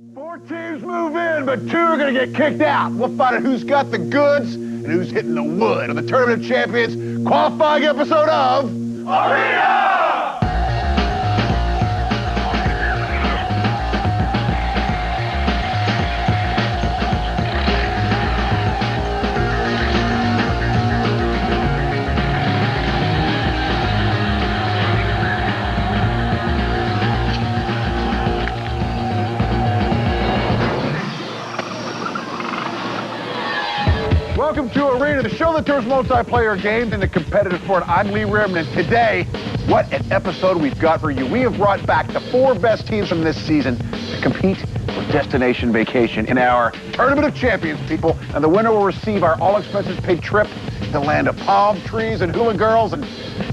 4 teams move in, but 2 are going to get kicked out. We'll find out who's got the goods and who's hitting the wood on the Tournament of Champions qualifying episode of Arena! Welcome to Arena, the show that turns multiplayer games into competitive sport. I'm Lee Rimman, and today, what an episode we've got for you. We have brought back the 4 best teams from this season to compete for Destination Vacation in our Tournament of Champions, people. And the winner will receive our all-expenses-paid trip to the land of palm trees and hula girls and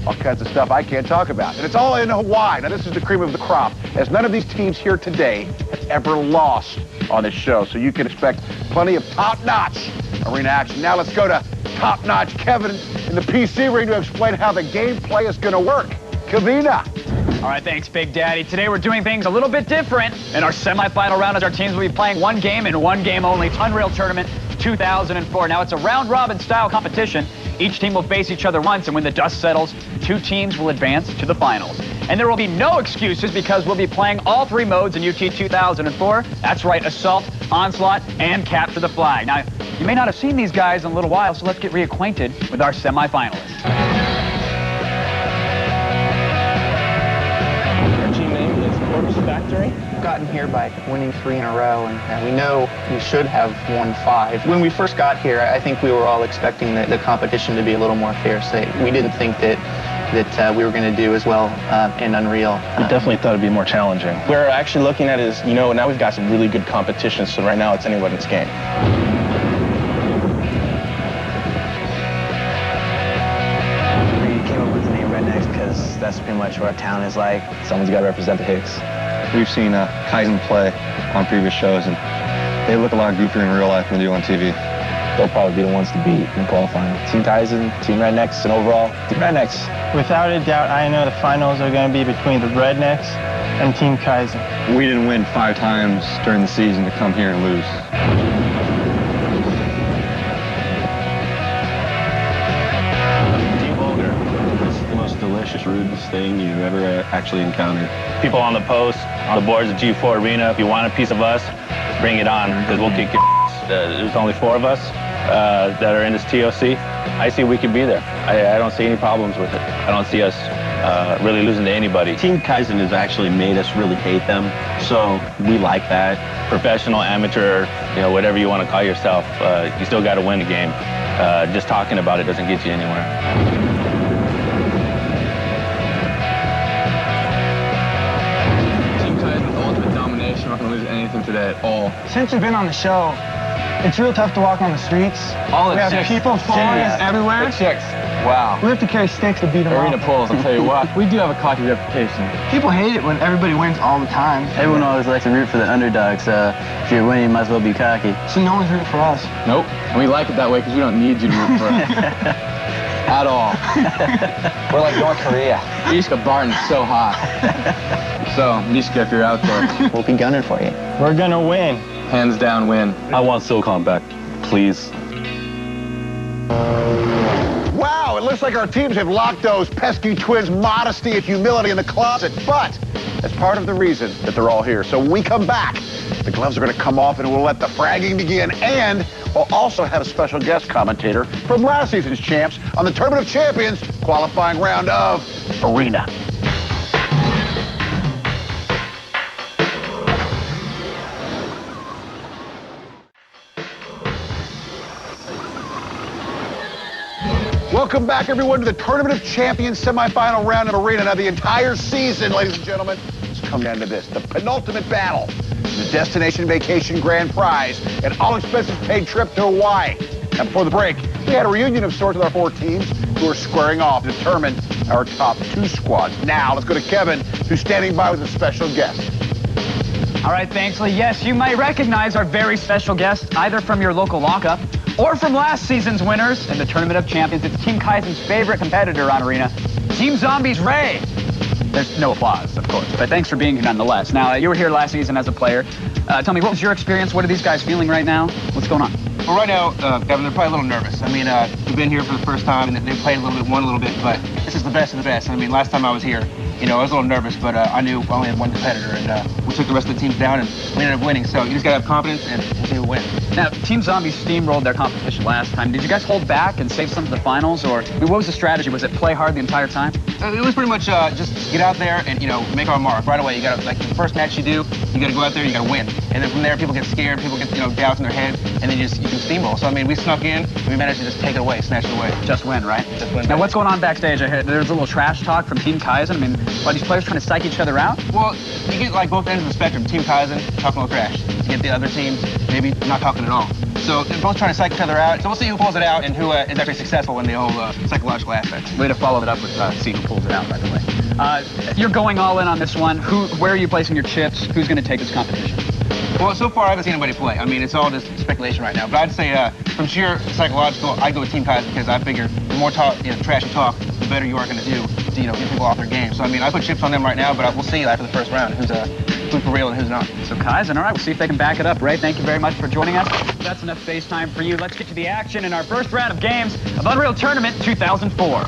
all kinds of stuff I can't talk about. And it's all in Hawaii. Now, this is the cream of the crop, as none of these teams here today have ever lost on this show. So you can expect plenty of top-notch arena action. Now let's go to top-notch Kevin in the PC ring to explain how the gameplay is going to work. Kavina. All right, thanks, Big Daddy. Today we're doing things a little bit different. In our semifinal round, as our teams will be playing one game and one game only. It's Unreal Tournament 2004. Now it's a round-robin style competition. Each team will face each other once, and when the dust settles, 2 teams will advance to the finals. And there will be no excuses because we'll be playing all 3 modes in UT 2004. That's right, Assault, Onslaught, and Capture the Flag. Now, you may not have seen these guys in a little while, so let's get reacquainted with our semifinalists. Our team name is Corpse Factory. We've gotten here by winning 3 in a row, and we know we should have won 5. When we first got here, I think we were all expecting the competition to be a little more fierce. We didn't think that we were going to do as well in Unreal. We definitely thought it'd be more challenging. We're actually looking at it as, you know, now we've got some really good competition, so right now it's anybody's game. We came up with the name Rednecks because that's pretty much what our town is like. Someone's got to represent the Hicks. We've seen Kaizen play on previous shows, and they look a lot goofier in real life than they do on TV. They'll probably be the ones to beat in qualifying. Team Kaizen, Team Rednecks, and overall, Team Rednecks. Without a doubt, I know the finals are going to be between the Rednecks and Team Kaizen. We didn't win 5 times during the season to come here and lose. Team Vulgar. It's the most delicious, rudest thing you've ever actually encountered. People on the post, on the boards at G4 Arena, if you want a piece of us, bring it on, because we'll kick your ass. There's only 4 of us that are in this TOC. I see we could be there. I don't see any problems with it. I don't see us really losing to anybody. Team Kaizen has actually made us really hate them, so we like that. Professional, amateur, you know, whatever you want to call yourself, you still got to win the game. Just talking about it doesn't get you anywhere. Team Kaizen's ultimate domination. We're not going to lose anything today at all. Since we've been on the show, it's real tough to walk on the streets. All we the have chicks. people following us everywhere. The chicks. Wow. We have to carry sticks to beat them Arena up. pulls, I'll tell you what. We do have a cocky reputation. People hate it when everybody wins all the time. Everyone always likes to root for the underdog, so if you're winning, you might as well be cocky. So no one's rooting for us. Nope. And we like it that way because we don't need you to root for us. At all. We're like North Korea. Ishka Barton's so hot. So, Nishka, if you're out there, We'll be gunning for you. We're going to win. hands down win. I want Silicon back, please. Wow, it looks like our teams have locked those pesky twins' modesty and humility in the closet, but that's part of the reason that they're all here. So when we come back, the gloves are going to come off and we'll let the fragging begin, and we'll also have a special guest commentator from last season's champs on the Tournament of Champions qualifying round of Arena. Welcome back, everyone, to the Tournament of Champions semifinal round of Arena. Now, the entire season, ladies and gentlemen, has come down to this, the penultimate battle, the Destination Vacation Grand Prize, an all-expenses-paid trip to Hawaii. And before the break, we had a reunion of sorts with our 4 teams who are squaring off to determine our top 2 squads. Now, let's go to Kevin, who's standing by with a special guest. All right, thanks, Lee. Yes, you might recognize our very special guest, either from your local lockup or from last season's winners in the Tournament of Champions. It's Team Kaizen's favorite competitor on Arena, Team Zombies' Ray. there's no applause, of course, but thanks for being here nonetheless. Now, you were here last season as a player. Tell me, what was your experience? What are these guys feeling right now? What's going on? Well, right now, Kevin, they're probably a little nervous. I mean, we've been here for the first time, and they played a little bit, won a little bit, but this is the best of the best. I mean, last time I was here, you know, I was a little nervous, but I knew I only had one competitor, and we took the rest of the teams down, and we ended up winning. So you just got to have confidence, and we'll see who wins. Now, Team Zombie steamrolled their competition last time. Did you guys hold back and save some for the finals, or I mean, what was the strategy? Was it play hard the entire time? It was pretty much just get out there and, you know, make our mark right away. You got to, like, the first match you do, you got to go out there, you got to win. And then from there, people get scared, people get, you know, doubts in their head, and then you can steamroll. So, I mean, we snuck in, and we managed to just take it away, snatch it away. Just win, right? Just win. Now, what's going on backstage? I heard there's a little trash talk from Team Kaizen. I mean, are these players trying to psych each other out? Well, you get, like, both ends of the spectrum. Team Kaizen, talking a little trash. You get the other teams, maybe not talking at all. So they're both trying to psych each other out. So we'll see who pulls it out and who is actually successful in the whole psychological aspect. Way to follow it up with see who pulls it out, by the way. You're going all in on this one. Where are you placing your chips? Who's going to take this competition? Well, so far I haven't seen anybody play. I mean, it's all just speculation right now. But I'd say from sheer psychological, I'd go with Team Kaizen because I figure the more talk, you know, trash you talk, the better you are going to do to, you know, get people off their game. So I mean, I put chips on them right now, but we'll see after the first round who's for real and who's not. So Kaizen, all right, we'll see if they can back it up. Ray, thank you very much for joining us. That's enough face time for you. Let's get to the action in our first round of games of Unreal Tournament 2004.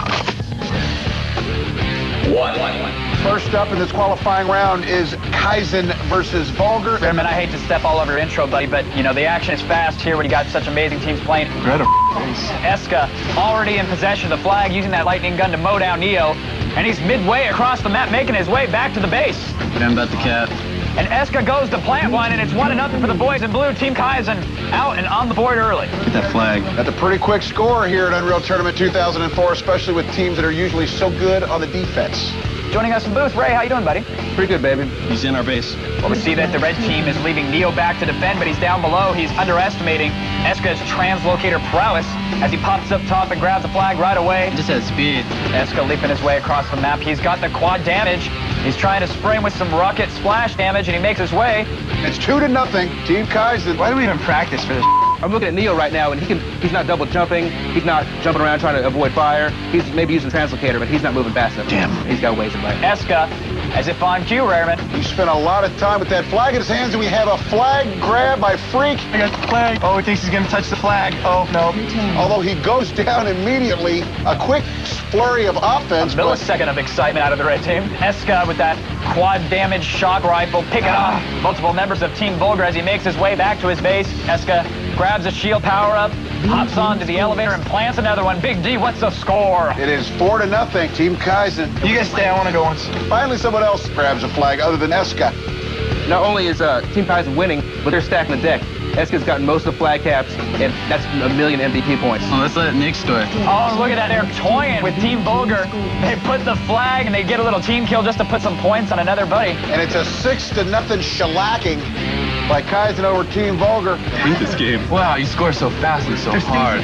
First up in this qualifying round is Kaizen versus Vulgar. Rearman, I hate to step all over your intro, buddy, but, you know, the action is fast here when you got such amazing teams playing. Eska already in possession of the flag, using that lightning gun to mow down Neo, and he's midway across the map, making his way back to the base. Forget about the cat. And Eska goes to plant one, and it's 1-0 for the boys in blue. Team Kaizen out and on the board early. Get that flag. That's a pretty quick score here at Unreal Tournament 2004, especially with teams that are usually so good on the defense. Joining us in booth, Ray, how you doing, buddy? Pretty good, baby. He's in our base. Well, we see that the red team is leaving Neo back to defend, but he's down below. He's underestimating Eska's translocator prowess as he pops up top and grabs the flag right away. He just has speed. Eska leaping his way across the map. He's got the quad damage. He's trying to spray him with some rocket splash damage, and he makes his way. It's 2-0, Team Kaizen. Why do we even practice for this? I'm looking at Neo right now, and he's not double jumping. He's not jumping around trying to avoid fire. He's maybe using translocator, but he's not moving fast enough. Damn. He's got ways of life. Eska, as if on cue, Rearman. He spent a lot of time with that flag in his hands, and we have a flag grab by Freak. I got the flag. Oh, he thinks he's going to touch the flag. Oh, no. Although he goes down immediately, a quick flurry of offense. A millisecond of excitement out of the red team. Eska with that quad damage shock rifle, picking off multiple members of Team Vulgar as he makes his way back to his base. Eska grabs a shield power-up, hops onto the elevator, and plants another one. Big D, what's the score? It is 4-0, Team Kaizen. You guys stay. I want to go once. Finally, someone else grabs a flag other than Eska. Not only is Team Kaizen winning, but they're stacking the deck. Eska's gotten most of the flag caps, and that's a million MVP points. Oh, let's let Nick start. Oh, look at that. They're toying with Team Vulgar. They put the flag, and they get a little team kill just to put some points on another buddy. And it's a 6-0 shellacking by Kaizen over Team Vulgar. Beat this game. Wow, you score so fast and so hard.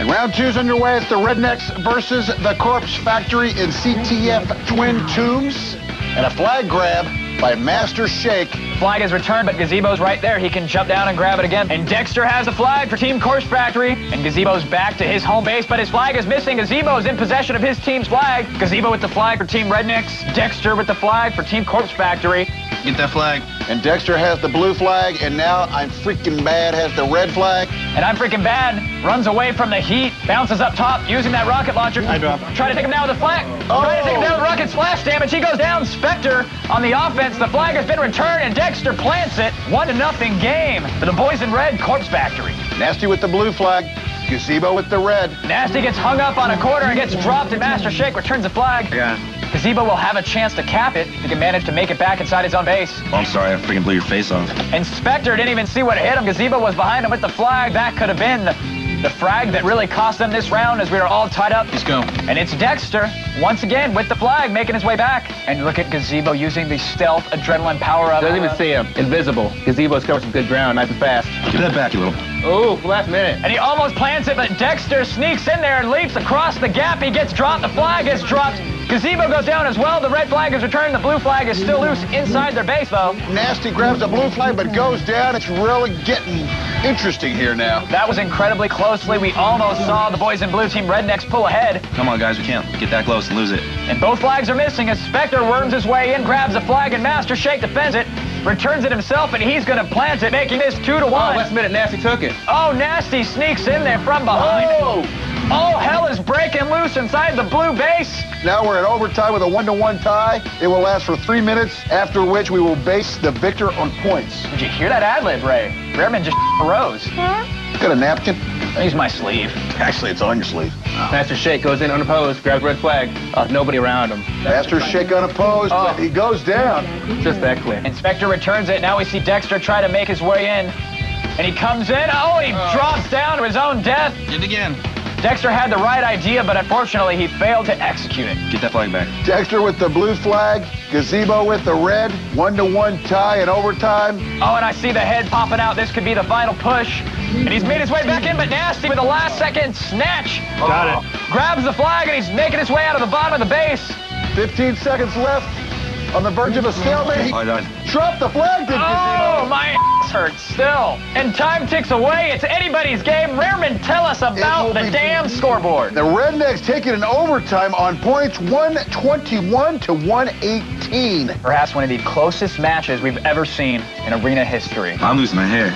And round 2's underway. It's the Rednecks versus the Corpse Factory in CTF Twin Tombs. And a flag grab by Master Shake. Flag is returned, but Gazebo's right there. He can jump down and grab it again. And Dexter has the flag for Team Corpse Factory. And Gazebo's back to his home base, but his flag is missing. Gazebo's in possession of his team's flag. Gazebo with the flag for Team Rednecks. Dexter with the flag for Team Corpse Factory. Get that flag. And Dexter has the blue flag, and now I'm Freaking Bad has the red flag. And I'm Freaking Bad runs away from the heat, bounces up top using that rocket launcher. I drop. Try to take him down with the flag. Try to take him down with rocket splash damage. He goes down. Spectre on the offense. The flag has been returned, and Dexter plants it. 1-0 game for the boys in red, Corpse Factory. Nasty with the blue flag. Gazebo with the red. Nasty gets hung up on a corner and gets dropped, and Master Shake returns the flag. Yeah. Gazebo will have a chance to cap it if he can manage to make it back inside his own base. Oh, I'm sorry. I freaking blew your face off. And Spectre didn't even see what hit him. Gazebo was behind him with the flag. That could have been the frag that really cost them this round as we were all tied up. Let's go. And it's Dexter, once again, with the flag, making his way back. And look at Gazebo using the stealth adrenaline power-up. Doesn't even see him. Invisible. Gazebo's covered some good ground, nice and fast. Give that back, you little... Oh, last minute. And he almost plants it, but Dexter sneaks in there and leaps across the gap. He gets dropped. The flag is dropped. Gazebo goes down as well. The red flag is returned. The blue flag is still loose inside their base, though. Nasty grabs the blue flag, but goes down. It's really getting interesting here now. That was incredibly closely. We almost saw the boys in blue team Rednecks pull ahead. Come on, guys, we can't get that close and lose it. And both flags are missing as Spectre worms his way in, grabs a flag, and Master Shake defends it, returns it himself, and he's going to plant it, making this 2-1. Oh, last minute, Nasty took it. Oh, Nasty sneaks in there from behind. Whoa! All hell is breaking loose inside the blue base. Now we're at overtime with a 1-1 tie. It will last for 3 minutes, after which we will base the victor on points. Did you hear that ad-lib, Ray? Rehrman just arose. Got a napkin? Use my sleeve. Actually, it's on your sleeve. Master Shake goes in unopposed, grabs red flag. Nobody around him. Master Shake unopposed, but he goes down. Just that clear. Inspector returns it. Now we see Dexter try to make his way in. And he comes in. Oh, he drops down to his own death. Did it again. Dexter had the right idea, but unfortunately, he failed to execute it. Get that flag back. Dexter with the blue flag, Gazebo with the red, 1-1 tie in overtime. Oh, and I see the head popping out. This could be the final push. And he's made his way back in, but Nasty with a last-second snatch. Got it. Grabs the flag, and he's making his way out of the bottom of the base. 15 seconds left on the verge of a stalemate. Oh, done. Drop the flag, did Oh, Gazebo. my ass hurts still. And time ticks away. It's anybody's game. Rehrman, tell us about the damn scoreboard. The Rednecks taking an overtime on points 121 to 118. Perhaps one of the closest matches we've ever seen in arena history. I'm losing my hair.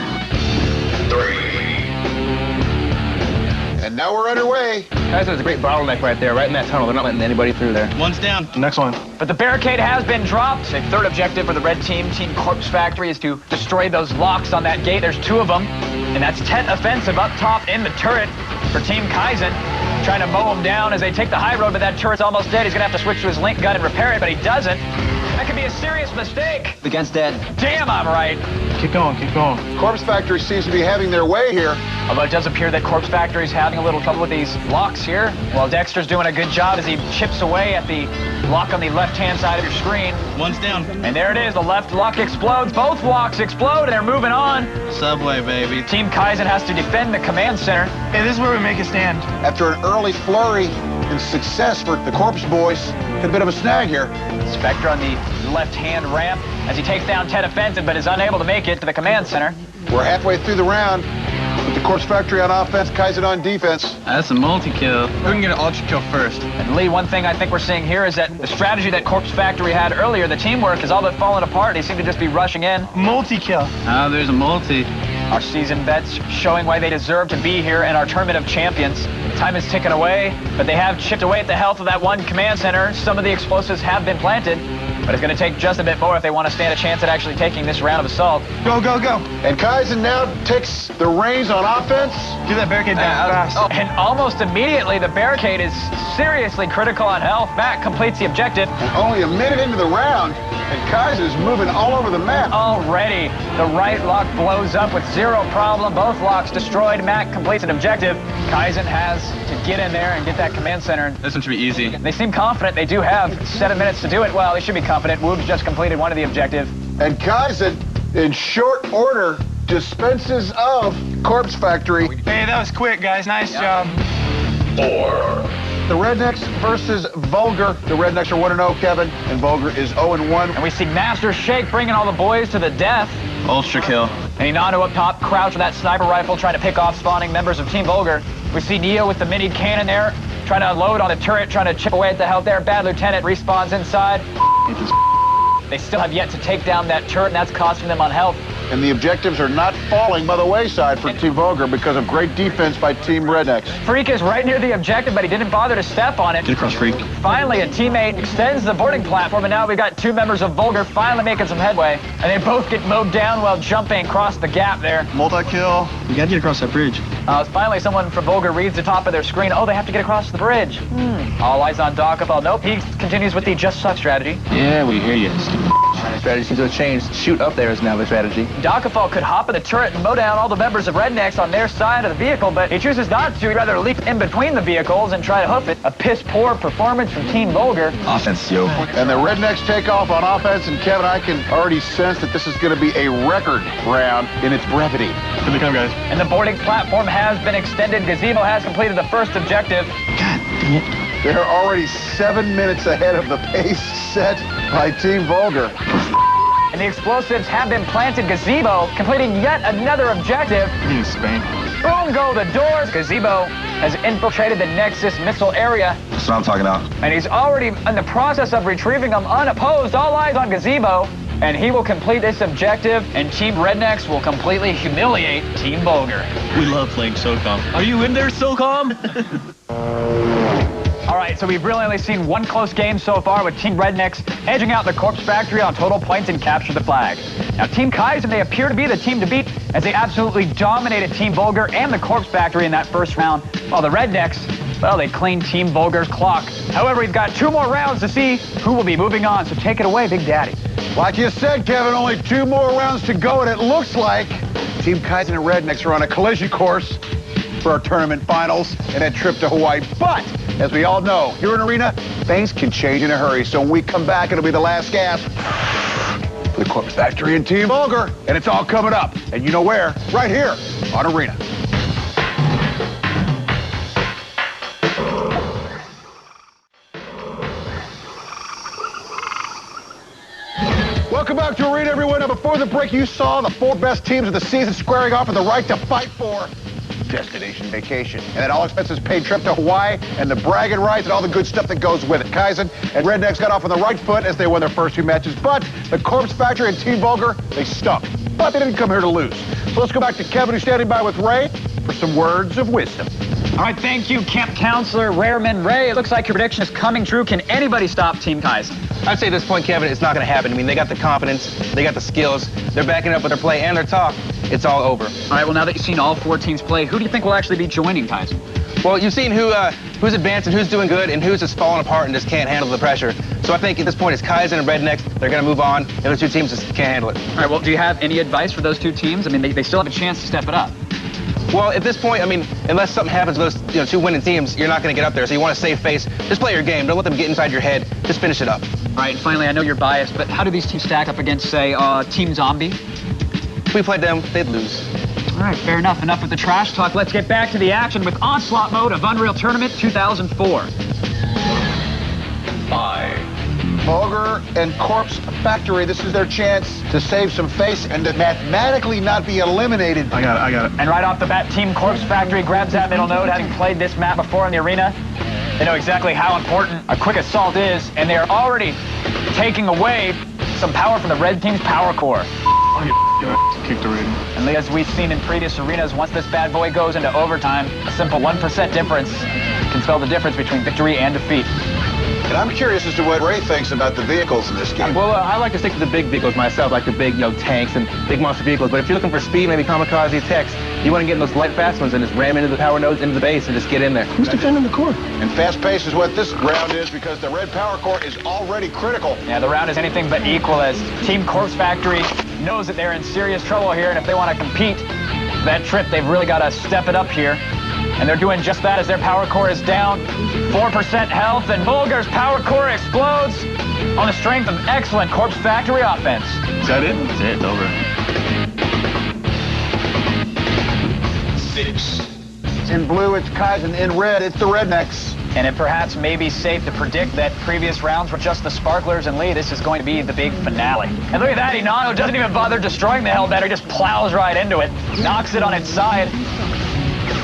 And now we're underway. Guys, there's a great bottleneck right there, right in that tunnel. They're not letting anybody through there. One's down. Next one. But the barricade has been dropped. A third objective for the red team, Team Corpse Factory, is to destroy those locks on that gate. There's 2 of them. And that's Tet offensive up top in the turret for Team Kaizen. Trying to mow him down as they take the high road, but that turret's almost dead. He's going to have to switch to his link gun and repair it, but he doesn't. That could be a serious mistake. The gun's dead. Damn, I'm right. Keep going, keep going. Corpse Factory seems to be having their way here. Although it does appear that Corpse Factory is having a little trouble with these locks here. Well, Dexter's doing a good job as he chips away at the lock on the left-hand side of your screen. One's down. And there it is. The left lock explodes. Both locks explode, and they're moving on. Subway, baby. Team Kaizen has to defend the command center. Hey, this is where we make a stand. After an early flurry and success for the Corpse boys, had a bit of a snag here. Spectre on the left-hand ramp as he takes down Tet offensive, but is unable to make it to the command center. We're halfway through the round with the Corpse Factory on offense, Kaizen on defense. That's a multi-kill. Who can get an ultra kill first? And Lee, one thing I think we're seeing here is that the strategy that Corpse Factory had earlier, the teamwork, has all but fallen apart. They seem to just be rushing in. Multi-kill. Oh, there's a multi. Our seasoned vets showing why they deserve to be here in our Tournament of Champions. Time is ticking away, but they have chipped away at the health of that one command center. Some of the explosives have been planted, but it's going to take just a bit more if they want to stand a chance at actually taking this round of assault. Go, go, go. And Kaizen now takes the reins on offense. Get that barricade down fast. And almost immediately, the barricade is seriously critical on health. Matt completes the objective. And only a minute into the round, and Kaizen is moving all over the map. Already, the right lock blows up with 0 problem. Both locks destroyed. Matt completes an objective. Kaizen has to get in there and get that command center. This one should be easy. They seem confident. They do have 7 minutes to do it. Well, they should be confident. Woobs just completed one of the objectives. And Kaizen, in short order, dispenses of Corpse Factory. Hey, that was quick, guys. Nice job. The Rednecks versus Vulgar. The Rednecks are 1-0, Kevin, and Vulgar is 0-1. And we see Master Shake bringing all the boys to the death. Ultra kill. And Inano up top, crouched with that sniper rifle, trying to pick off spawning members of Team Vulgar. We see Neo with the mini cannon there, trying to unload on the turret, trying to chip away at the health there. Bad Lieutenant respawns inside. They still have yet to take down that turret, and that's costing them on health. And the objectives are not falling by the wayside for Team Vulgar because of great defense by Team Rednecks. Freak is right near the objective, but he didn't bother to step on it. Get across, Freak. Finally, a teammate extends the boarding platform, and now we've got 2 members of Vulgar finally making some headway. And they both get mowed down while jumping across the gap there. Multi-kill. You gotta get across that bridge. Finally, someone from Vulgar reads the top of their screen. Oh, they have to get across the bridge. All eyes on Dockafel. Nope, he continues with the just suck strategy. Yeah, we hear you. Strategy seems to have changed. Shoot up there is now the strategy. Dockafel could hop in the turret and mow down all the members of Rednecks on their side of the vehicle, but he chooses not to. He'd rather leap in between the vehicles and try to hoof it. A piss-poor performance from Team Vulgar. Offense, yo. And the Rednecks take off on offense, and Kevin, I can already sense that this is going to be a record round in its brevity. Here they come, guys. And the boarding platform has been extended. Gazebo has completed the first objective. God dang it. They're already 7 minutes ahead of the pace set by Team Vulgar. and the explosives have been planted. Gazebo completing yet another objective. You need Spain. Boom go the doors. Gazebo has infiltrated the Nexus missile area. That's what I'm talking about. And he's already in the process of retrieving them unopposed. All eyes on Gazebo. And he will complete this objective, and Team Rednecks will completely humiliate Team Bulger. We love playing SOCOM. Are you in there, SOCOM? All right, so we've really only seen one close game so far with Team Rednecks edging out the Corpse Factory on total points and capture the flag. Now, Team Kaizen, they appear to be the team to beat as they absolutely dominated Team Bulger and the Corpse Factory in that first round, while the Rednecks, well, they cleaned Team Bulger's clock. However, we've got 2 more rounds to see who will be moving on, so take it away, Big Daddy. Like you said, Kevin, only 2 more rounds to go, and it looks like Team Kaizen and Rednecks are on a collision course for our tournament finals and a trip to Hawaii. But, as we all know, here in Arena, things can change in a hurry. So when we come back, it'll be the last gasp for the Corpse Factory and Team Bulger. And it's all coming up. And you know where? Right here on Arena. Welcome back to Arena, everyone. Now, before the break, you saw the 4 best teams of the season squaring off for the right to fight for destination vacation. And that all-expenses paid trip to Hawaii and the bragging rights and all the good stuff that goes with it. Kaizen and Rednecks got off on the right foot as they won their first 2 matches, but the Corpse Factory and Team Bulger, they stunk. But they didn't come here to lose. So let's go back to Kevin, who's standing by with Ray for some words of wisdom. All right, thank you, Camp Counselor Rareman Ray. It looks like your prediction is coming true. Can anybody stop Team Kaizen? I'd say at this point, Kevin, it's not going to happen. I mean, they got the confidence, they got the skills, they're backing up with their play and their talk. It's all over. All right, well, now that you've seen all 4 teams play, who do you think will actually be joining Kaizen? Well, you've seen who's advancing, who's doing good, and who's just falling apart and just can't handle the pressure. So I think at this point, it's Kaizen and Rednecks. They're going to move on, and those 2 teams just can't handle it. All right, well, do you have any advice for those 2 teams? I mean, they still have a chance to step it up. Well, at this point, I mean, unless something happens to those 2 winning teams, you're not going to get up there. So you want to save face. Just play your game. Don't let them get inside your head. Just finish it up. All right, and finally, I know you're biased, but how do these teams stack up against, say, Team Zombie? If we played them, they'd lose. All right, fair enough. Enough with the trash talk. Let's get back to the action with Onslaught Mode of Unreal Tournament 2004. 5. Bulger and Corpse Factory, this is their chance to save some face and to mathematically not be eliminated. I got it. And right off the bat, Team Corpse Factory grabs that middle node, having played this map before in the arena. They know exactly how important a quick assault is, and they are already taking away some power from the red team's power core. Kicked already. And as we've seen in previous arenas, once this bad boy goes into overtime, a simple 1% difference can spell the difference between victory and defeat. And I'm curious as to what Ray thinks about the vehicles in this game. Well, I like to stick to the big vehicles myself, like the big, tanks and big monster vehicles. But if you're looking for speed, maybe kamikaze techs, you want to get in those light, fast ones and just ram into the power nodes, into the base, and just get in there. Who's defending the core? And fast pace is what this round is because the red power core is already critical. Yeah, the round is anything but equal as Team Corpse Factory knows that they're in serious trouble here, and if they want to compete that trip, they've really got to step it up here. And they're doing just that as their power core is down 4% health, and Bulger's power core explodes on the strength of excellent Corpse Factory offense. Is that it? That's it. It's over. 6. In blue, it's Kaizen. In red, it's the Rednecks. And it perhaps may be safe to predict that previous rounds were just the sparklers and Lee. This is going to be the big finale. And look at that, Inano doesn't even bother destroying the Hellbender, he just plows right into it, knocks it on its side.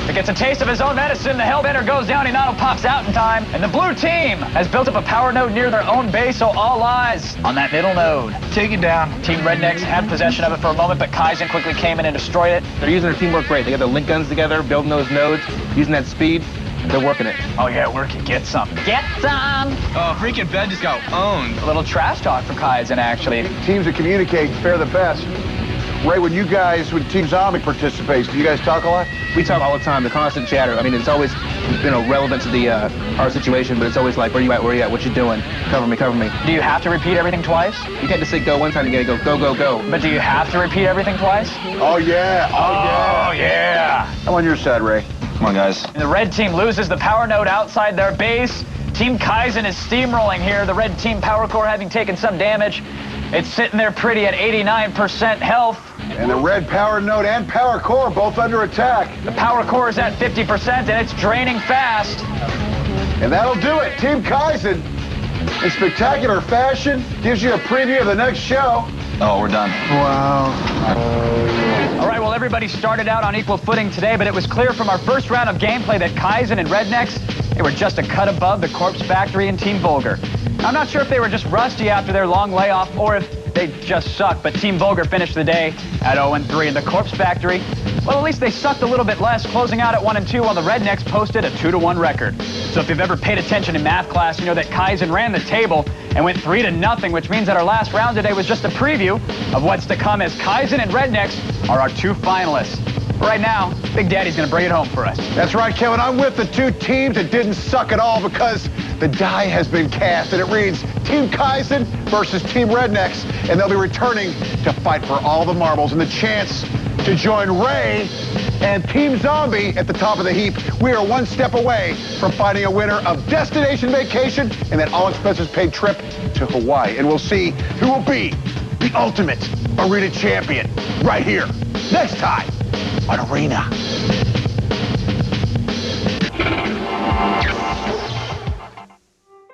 It gets a taste of his own medicine, the Hellbender goes down, Inano pops out in time, and the blue team has built up a power node near their own base, so all eyes on that middle node. Take it down. Team Rednecks had possession of it for a moment, but Kaizen quickly came in and destroyed it. They're using their teamwork great. They got their link guns together, building those nodes, using that speed. They're working it. Oh yeah, work it. Get some. Get some! Oh, freaking bed just got owned. A little trash talk for Kaizen, actually. Teams that communicate fare the best. Ray, when Team Zombie participates, do you guys talk a lot? We talk all the time, the constant chatter. I mean, it's always, relevant to the our situation, but it's always like, where you at, what you doing? Cover me. Do you have to repeat everything twice? You can't just say go one time, you gotta go. But do you have to repeat everything twice? Oh, yeah. Oh, yeah. I'm on your side, Ray. Come on, guys. And the red team loses the power node outside their base. Team Kaizen is steamrolling here. The red team power core having taken some damage. It's sitting there pretty at 89% health. And the red power node and power core both under attack. The power core is at 50% and it's draining fast. And that'll do it. Team Kaizen, in spectacular fashion, gives you a preview of the next show. Oh, we're done. Wow. All right, well, everybody started out on equal footing today, but it was clear from our first round of gameplay that Kaizen and Rednecks, they were just a cut above the Corpse Factory and Team Vulgar. I'm not sure if they were just rusty after their long layoff or if they just suck, but Team Vulgar finished the day at 0-3, and the Corpse Factory, well, at least they sucked a little bit less, closing out at 1-2, while the Rednecks posted a 2-1 record. So if you've ever paid attention in math class, you know that Kaizen ran the table and went 3-0, which means that our last round today was just a preview of what's to come, as Kaizen and Rednecks are our two finalists. Right now, Big Daddy's going to bring it home for us. That's right, Kevin. I'm with the two teams that didn't suck at all because the die has been cast, and it reads Team Kaizen versus Team Rednecks, and they'll be returning to fight for all the marbles and the chance to join Ray and Team Zombie at the top of the heap. We are one step away from finding a winner of Destination Vacation and that all-expenses-paid trip to Hawaii, and we'll see who will be the ultimate arena champion right here next time on Arena.